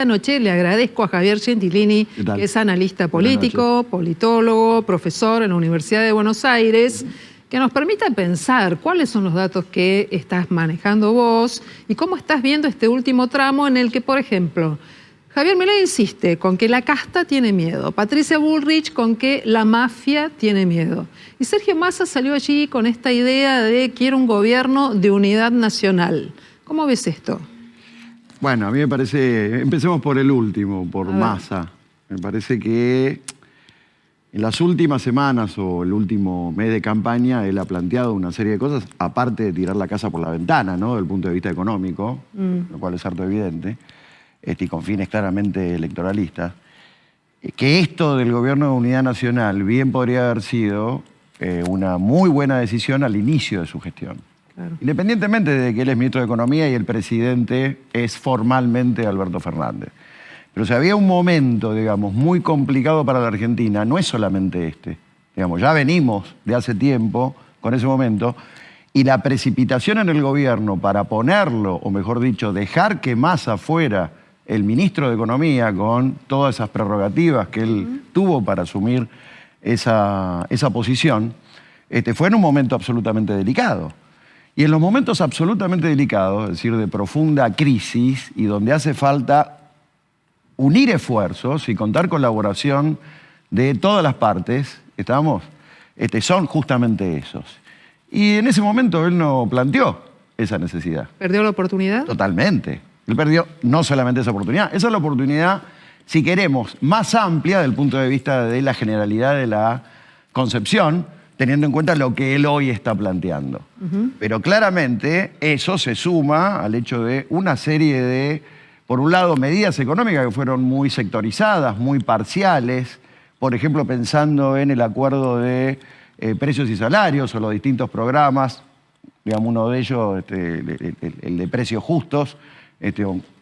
Esta noche le agradezco a Javier Gentilini, que es analista político, politólogo, profesor en la Universidad de Buenos Aires, que nos permita pensar cuáles son los datos que estás manejando vos y cómo estás viendo este último tramo en el que, por ejemplo, Javier Milei insiste con que la casta tiene miedo, Patricia Bullrich con que la mafia tiene miedo. Y Sergio Massa salió allí con esta idea de quiero un gobierno de unidad nacional. ¿Cómo ves esto? Bueno, a mí me parece, empecemos por el último, por Massa. Me parece que en las últimas semanas o el último mes de campaña él ha planteado una serie de cosas, aparte de tirar la casa por la ventana, ¿no? Desde el punto de vista económico, lo cual es harto evidente, y con fines claramente electoralistas, que esto del gobierno de unidad nacional bien podría haber sido una muy buena decisión al inicio de su gestión. Claro. Independientemente de que él es ministro de Economía y el presidente es formalmente Alberto Fernández. Pero si había un momento, digamos, muy complicado para la Argentina, no es solamente este. Digamos, ya venimos de hace tiempo con ese momento, y la precipitación en el gobierno para ponerlo, o mejor dicho, dejar que Massa fuera el ministro de Economía con todas esas prerrogativas que él tuvo para asumir esa posición, fue en un momento absolutamente delicado. Y en los momentos absolutamente delicados, es decir, de profunda crisis y donde hace falta unir esfuerzos y contar colaboración de todas las partes, son justamente esos. Y en ese momento él no planteó esa necesidad. ¿Perdió la oportunidad? Totalmente. Él perdió no solamente esa oportunidad, esa es la oportunidad, si queremos, más amplia desde el punto de vista de la generalidad de la concepción, teniendo en cuenta lo que él hoy está planteando. Pero claramente eso se suma al hecho de una serie de, por un lado, medidas económicas que fueron muy sectorizadas, muy parciales, por ejemplo, pensando en el acuerdo de precios y salarios o los distintos programas, digamos uno de ellos, el de precios justos,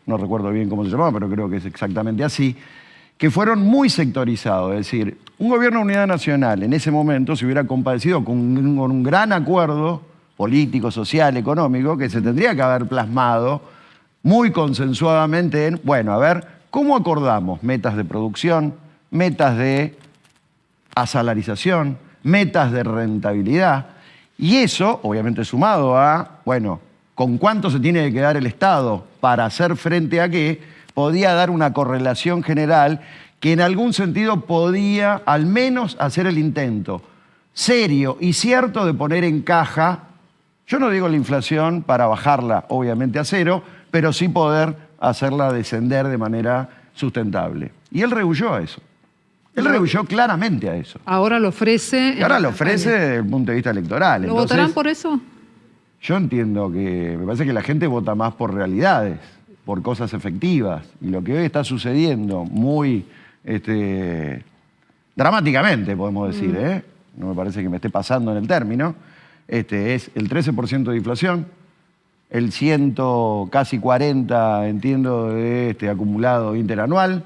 no recuerdo bien cómo se llamaba, pero creo que es exactamente así, que fueron muy sectorizados. Es decir, un gobierno de unidad nacional en ese momento se hubiera compadecido con un gran acuerdo político, social, económico, que se tendría que haber plasmado muy consensuadamente en, bueno, a ver, ¿cómo acordamos metas de producción, metas de asalarización, metas de rentabilidad? Y eso, obviamente sumado a, bueno, con cuánto se tiene que quedar el Estado para hacer frente a qué, podía dar una correlación general que en algún sentido podía al menos hacer el intento serio y cierto de poner en caja, yo no digo la inflación para bajarla obviamente a cero, pero sí poder hacerla descender de manera sustentable. Y él rehuyó a eso. Él rehuyó claramente a eso. Ahora lo ofrece. Y ahora lo ofrece desde el punto de vista electoral. ¿Lo votarán por eso? Yo entiendo que me parece que la gente vota más por realidades, por cosas efectivas. Y lo que hoy está sucediendo muy dramáticamente, podemos decir, no me parece que me esté pasando en el término, es el 13% de inflación, el casi 40, entiendo, de acumulado interanual,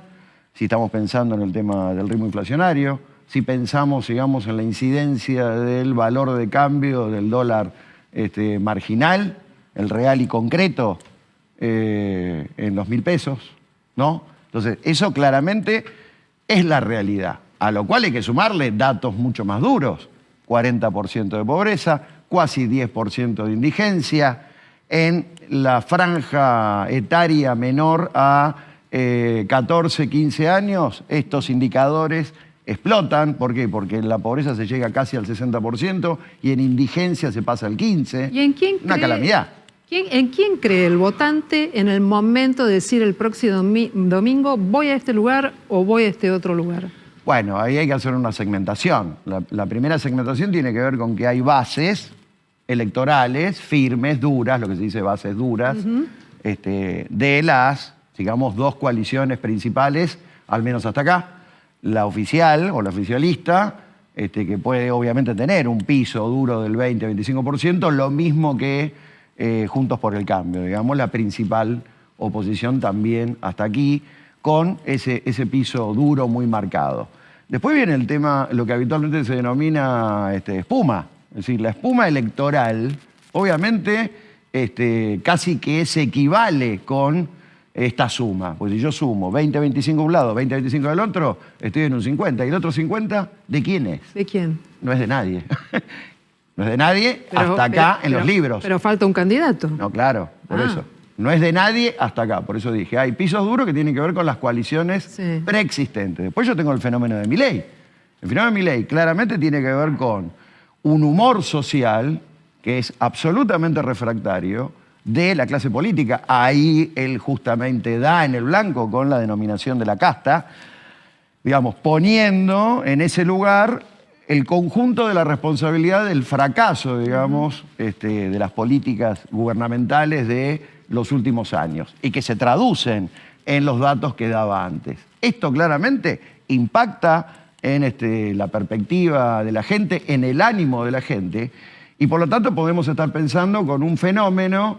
si estamos pensando en el tema del ritmo inflacionario, si pensamos, digamos, en la incidencia del valor de cambio del dólar marginal, el real y concreto, en los 1.000 pesos, ¿no? Entonces, eso claramente es la realidad, a lo cual hay que sumarle datos mucho más duros, 40% de pobreza, casi 10% de indigencia, en la franja etaria menor a 14, 15 años, estos indicadores explotan. ¿Por qué? Porque en la pobreza se llega casi al 60% y en indigencia se pasa al 15%. ¿Y en quién una calamidad? ¿En quién cree el votante en el momento de decir el próximo domingo voy a este lugar o voy a este otro lugar? Bueno, ahí hay que hacer una segmentación. La primera segmentación tiene que ver con que hay bases electorales firmes, duras, lo que se dice bases duras, de las, digamos, dos coaliciones principales, al menos hasta acá, la oficial o la oficialista, que puede obviamente tener un piso duro del 20-25%, lo mismo que Juntos por el Cambio, digamos, la principal oposición también hasta aquí, con ese piso duro muy marcado. Después viene el tema, lo que habitualmente se denomina espuma, es decir, la espuma electoral, obviamente casi que se equivale con esta suma. Pues si yo sumo 20, 25 de un lado, 20, 25 del otro, estoy en un 50. ¿Y el otro 50 de quién es? ¿De quién? No es de nadie. No es de nadie hasta acá en los libros. Pero falta un candidato. No, claro, por eso. No es de nadie hasta acá. Por eso dije, hay pisos duros que tienen que ver con las coaliciones preexistentes. Después yo tengo el fenómeno de Milei. El fenómeno de Milei claramente tiene que ver con un humor social que es absolutamente refractario de la clase política. Ahí él justamente da en el blanco con la denominación de la casta, digamos, poniendo en ese lugar el conjunto de la responsabilidad del fracaso, digamos, de las políticas gubernamentales de los últimos años y que se traducen en los datos que daba antes. Esto claramente impacta en la perspectiva de la gente, en el ánimo de la gente, y por lo tanto podemos estar pensando con un fenómeno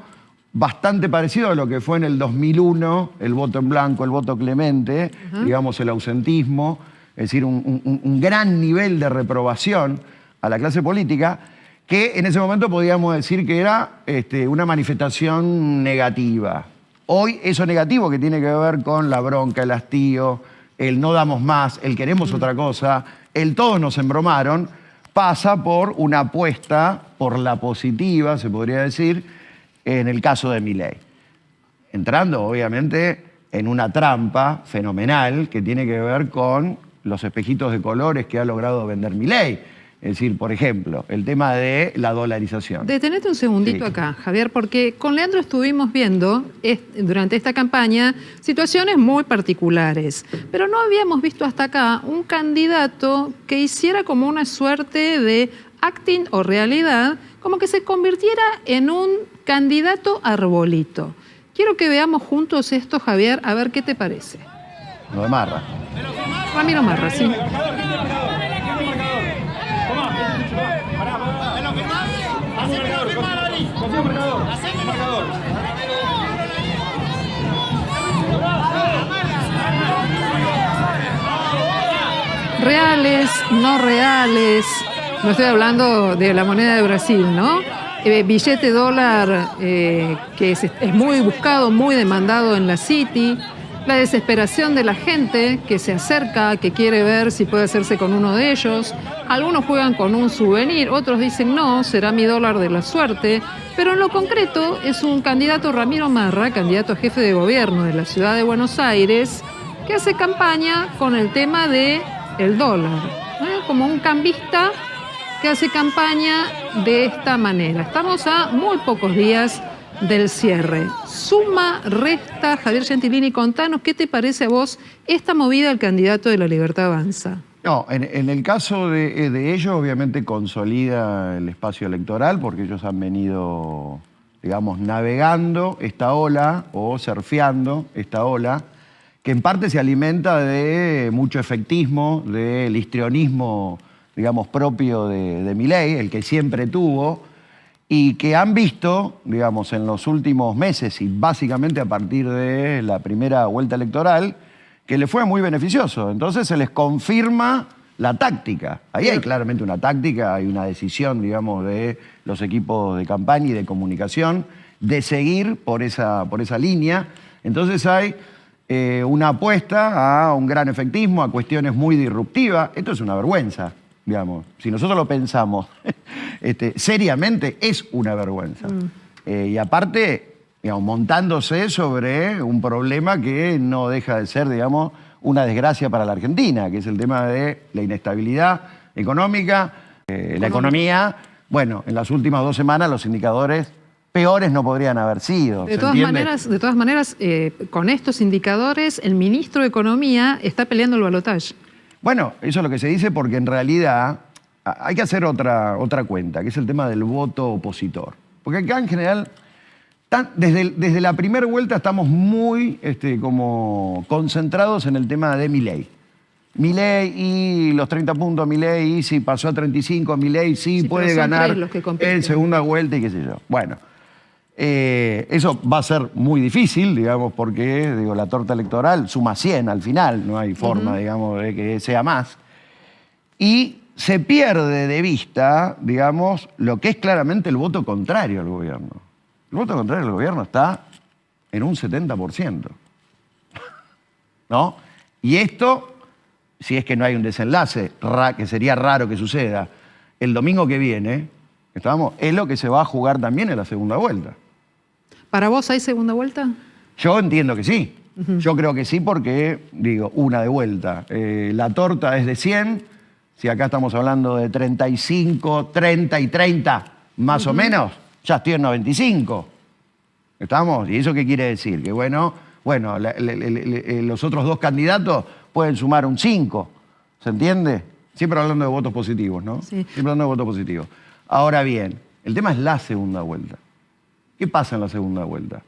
bastante parecido a lo que fue en el 2001, el voto en blanco, el voto clemente, digamos el ausentismo, es decir, un gran nivel de reprobación a la clase política, que en ese momento podíamos decir que era una manifestación negativa. Hoy eso negativo que tiene que ver con la bronca, el hastío, el no damos más, el queremos otra cosa, el todos nos embromaron, pasa por una apuesta por la positiva, se podría decir, en el caso de Milei. Entrando, obviamente, en una trampa fenomenal que tiene que ver con los espejitos de colores que ha logrado vender Milei. Es decir, por ejemplo, el tema de la dolarización. Detenete un segundito acá, Javier, porque con Leandro estuvimos viendo durante esta campaña situaciones muy particulares, pero no habíamos visto hasta acá un candidato que hiciera como una suerte de acting o realidad, como que se convirtiera en un candidato arbolito. Quiero que veamos juntos esto, Javier, a ver qué te parece. Lo de Marra. Ramiro Marra, sí. Reales, no reales. No estoy hablando de la moneda de Brasil, ¿no? Billete dólar que es muy buscado, muy demandado en la City. La desesperación de la gente que se acerca, que quiere ver si puede hacerse con uno de ellos. Algunos juegan con un souvenir, otros dicen no, será mi dólar de la suerte. Pero en lo concreto es un candidato, Ramiro Marra, candidato a jefe de gobierno de la ciudad de Buenos Aires, que hace campaña con el tema del dólar, ¿no? Como un cambista que hace campaña de esta manera. Estamos a muy pocos días del cierre. Suma, resta, Javier Gentilini, contanos qué te parece a vos esta movida del candidato de La Libertad Avanza. No, en el caso de ellos, obviamente consolida el espacio electoral porque ellos han venido, digamos, navegando esta ola o surfeando esta ola, que en parte se alimenta de mucho efectismo, del histrionismo, digamos, propio de Milei, el que siempre tuvo, y que han visto, digamos, en los últimos meses y básicamente a partir de la primera vuelta electoral, que le fue muy beneficioso. Entonces se les confirma la táctica. Ahí hay claramente una táctica, hay una decisión, digamos, de los equipos de campaña y de comunicación de seguir por esa línea. Entonces hay una apuesta a un gran efectismo, a cuestiones muy disruptivas. Esto es una vergüenza, digamos. Si nosotros lo pensamos seriamente, es una vergüenza. Y aparte, digamos, montándose sobre un problema que no deja de ser, digamos, una desgracia para la Argentina, que es el tema de la inestabilidad económica, la economía. Bueno, en las últimas 2 semanas los indicadores peores no podrían haber sido. De todas maneras, con estos indicadores, el ministro de Economía está peleando el balotaje. Bueno, eso es lo que se dice porque en realidad hay que hacer otra cuenta, que es el tema del voto opositor. Porque acá en general, desde la primera vuelta estamos muy como concentrados en el tema de Milei. Milei y los 30 puntos, Milei y si pasó a 35, Milei sí puede ganar en segunda vuelta y qué sé yo. Bueno, eso va a ser muy difícil, digamos, porque la torta electoral suma 100 al final, no hay forma, digamos, de que sea más. Y se pierde de vista, digamos, lo que es claramente el voto contrario al gobierno. El voto contrario al gobierno está en un 70%. ¿no? Y esto, si es que no hay un desenlace, que sería raro que suceda, el domingo que viene, es lo que se va a jugar también en la segunda vuelta. ¿Para vos hay segunda vuelta? Yo entiendo que sí. Yo creo que sí porque, digo, una de vuelta. La torta es de 100, si acá estamos hablando de 35, 30 y 30, más o menos, ya estoy en 95. ¿Estamos? ¿Y eso qué quiere decir? Que bueno, los otros dos candidatos pueden sumar un 5, ¿se entiende? Siempre hablando de votos positivos, ¿no? Sí. Siempre hablando de votos positivos. Ahora bien, el tema es la segunda vuelta. ¿Qué pasa en la segunda vuelta?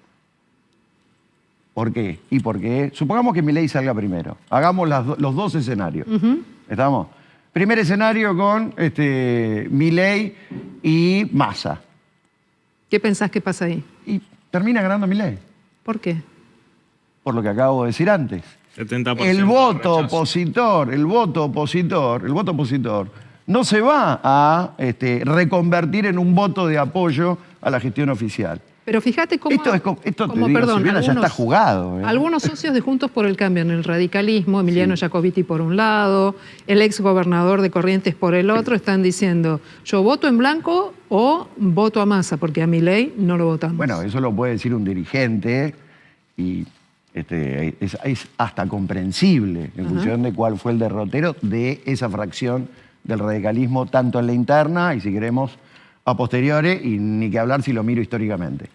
¿Por qué? Y porque, supongamos que Milei salga primero. Hagamos los dos escenarios. ¿Estamos? Primer escenario con Milei y Massa. ¿Qué pensás que pasa ahí? Y termina ganando Milei. ¿Por qué? Por lo que acabo de decir antes. 70% El voto opositor no se va a reconvertir en un voto de apoyo a la gestión oficial. Pero fíjate cómo... Silviana, ya está jugado. Algunos socios de Juntos por el Cambio en el radicalismo, Emiliano Jacobiti por un lado, el ex gobernador de Corrientes por el otro, están diciendo, yo voto en blanco o voto a Massa, porque a Milei no lo votamos. Bueno, eso lo puede decir un dirigente y es hasta comprensible en función de cuál fue el derrotero de esa fracción del radicalismo, tanto en la interna y, si queremos, a posteriori, y ni que hablar si lo miro históricamente.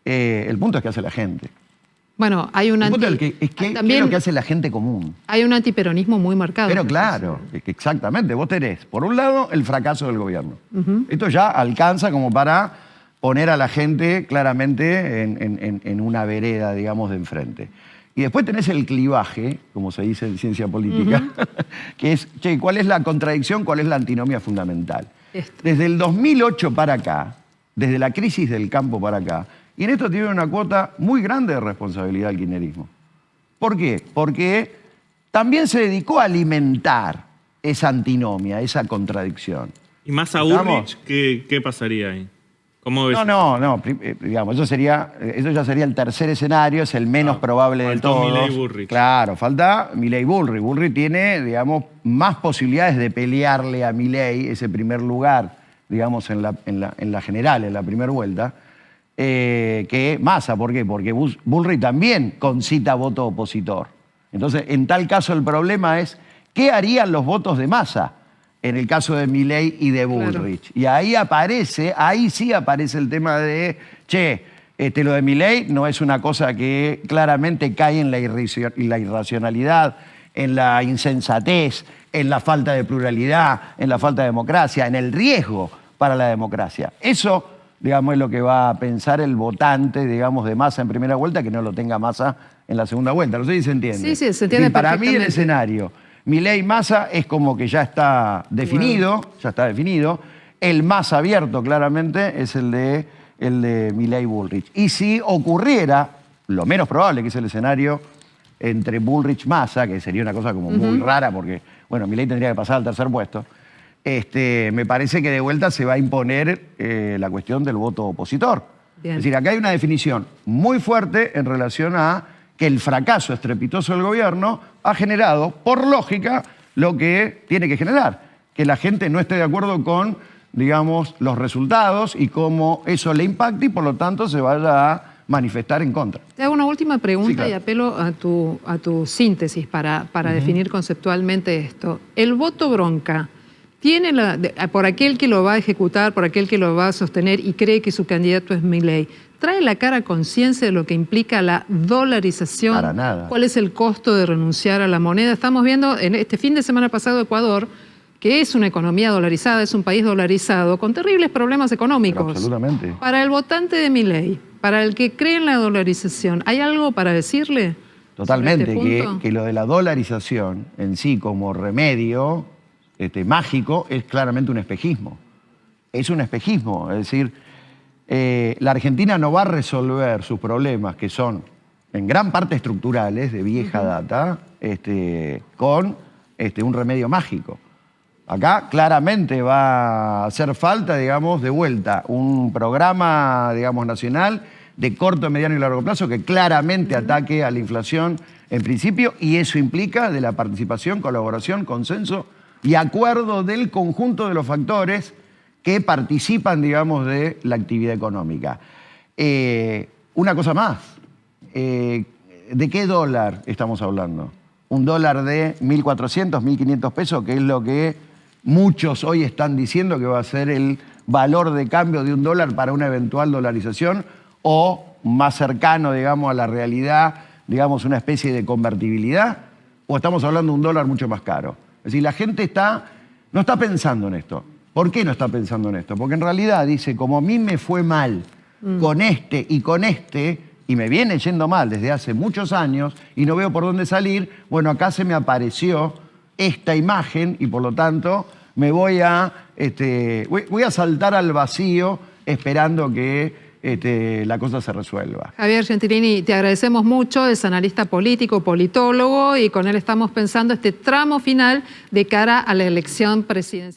El punto es que hace la gente. Bueno, hay un ¿Qué es lo que hace la gente común? Hay un antiperonismo muy marcado. Pero claro, exactamente. Vos tenés, por un lado, el fracaso del gobierno. Esto ya alcanza como para poner a la gente claramente en una vereda, digamos, de enfrente. Y después tenés el clivaje, como se dice en ciencia política, que es, ¿cuál es la contradicción, cuál es la antinomia fundamental? Desde el 2008 para acá, desde la crisis del campo para acá, y en esto tiene una cuota muy grande de responsabilidad el kirchnerismo. ¿Por qué? Porque también se dedicó a alimentar esa antinomia, esa contradicción. ¿Y Massa Bullrich qué pasaría ahí? ¿Cómo ves? No, digamos, eso ya sería el tercer escenario, es el menos probable de todos. Milei Bullrich. Claro, falta Milei Bullrich. Bullrich tiene, digamos, más posibilidades de pelearle a Milei ese primer lugar, digamos, en la general, en la primera vuelta, que Massa. ¿Por qué? Porque Bullrich también concita voto opositor. Entonces, en tal caso, el problema es, ¿qué harían los votos de Massa en el caso de Milei y de Bullrich? Claro. Y ahí sí aparece el tema de, lo de Milei no es una cosa que claramente cae en la irracionalidad, en la insensatez, en la falta de pluralidad, en la falta de democracia, en el riesgo para la democracia. Eso, digamos, es lo que va a pensar el votante, digamos, de Massa en primera vuelta, que no lo tenga Massa en la segunda vuelta. No sé si se entiende. Sí, se entiende para mí el escenario Milei Massa es como que ya está definido, El más abierto, claramente, es el de Milei Bullrich. Y si ocurriera, lo menos probable, que es el escenario entre Bullrich Massa, que sería una cosa como muy rara, porque, bueno, Milei tendría que pasar al tercer puesto, me parece que de vuelta se va a imponer la cuestión del voto opositor. Bien. Es decir, acá hay una definición muy fuerte en relación a que el fracaso estrepitoso del gobierno ha generado, por lógica, lo que tiene que generar. Que la gente no esté de acuerdo con, digamos, los resultados y cómo eso le impacta y, por lo tanto, se vaya a manifestar en contra. Te hago una última pregunta, sí, claro, y apelo a tu síntesis para definir conceptualmente esto. El voto bronca tiene por aquel que lo va a ejecutar, por aquel que lo va a sostener y cree que su candidato es Milei, ¿trae la cara conciencia de lo que implica la dolarización? Para nada. ¿Cuál es el costo de renunciar a la moneda? Estamos viendo en este fin de semana pasado Ecuador, que es una economía dolarizada, es un país dolarizado, con terribles problemas económicos. Pero absolutamente. Para el votante de Milei, para el que cree en la dolarización, ¿hay algo para decirle? Totalmente, que lo de la dolarización en sí como remedio mágico es claramente un espejismo. Es un espejismo, es decir, la Argentina no va a resolver sus problemas, que son en gran parte estructurales, de vieja data, con un remedio mágico. Acá claramente va a hacer falta, digamos, de vuelta un programa, digamos, nacional de corto, mediano y largo plazo que claramente ataque a la inflación en principio, y eso implica de la participación, colaboración, consenso y acuerdo del conjunto de los factores que participan, digamos, de la actividad económica. Una cosa más, ¿de qué dólar estamos hablando? Un dólar de 1.400, 1.500 pesos, que es lo que muchos hoy están diciendo que va a ser el valor de cambio de un dólar para una eventual dolarización, o más cercano, digamos, a la realidad, digamos, una especie de convertibilidad, o estamos hablando de un dólar mucho más caro. Es decir, la gente no está pensando en esto. ¿Por qué no está pensando en esto? Porque en realidad dice, como a mí me fue mal con este y con este, y me viene yendo mal desde hace muchos años y no veo por dónde salir, bueno, acá se me apareció esta imagen y por lo tanto me voy a saltar al vacío esperando que la cosa se resuelva. Javier Gentilini, te agradecemos mucho, es analista político, politólogo, y con él estamos pensando este tramo final de cara a la elección presidencial.